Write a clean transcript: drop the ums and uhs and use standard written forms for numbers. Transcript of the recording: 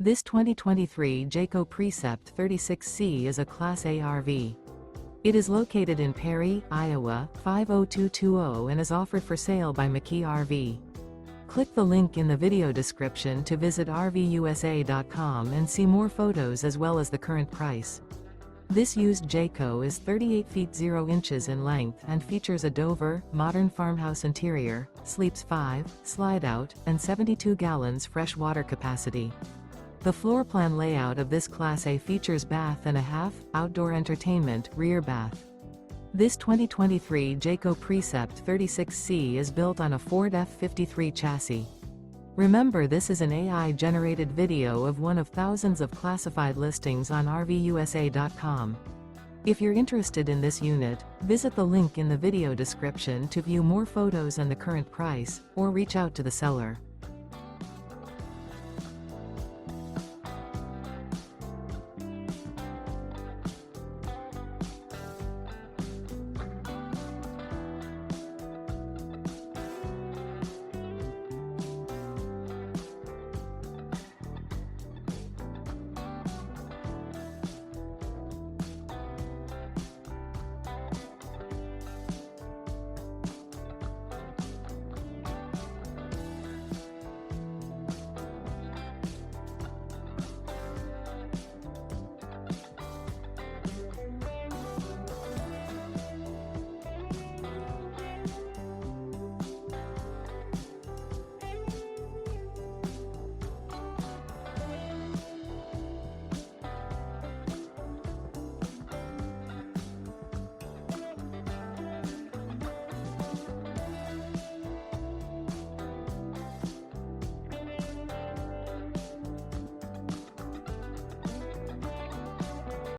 This 2023 Jayco Precept 36C is a Class A RV. It is located in Perry, Iowa, 50220 and is offered for sale by McKee RV. Click the link in the video description to visit RVUSA.com and see more photos as well as the current price. This used Jayco is 38 feet 0 inches in length and features a Dover, modern farmhouse interior, sleeps 5, slide-out, and 72 gallons fresh water capacity. The floor plan layout of this Class A features bath and a half, outdoor entertainment, rear bath. This 2023 Jayco Precept 36C is built on a Ford F53 chassis. Remember, this is an AI-generated video of one of thousands of classified listings on RVUSA.com. If you're interested in this unit, visit the link in the video description to view more photos and the current price, or reach out to the seller.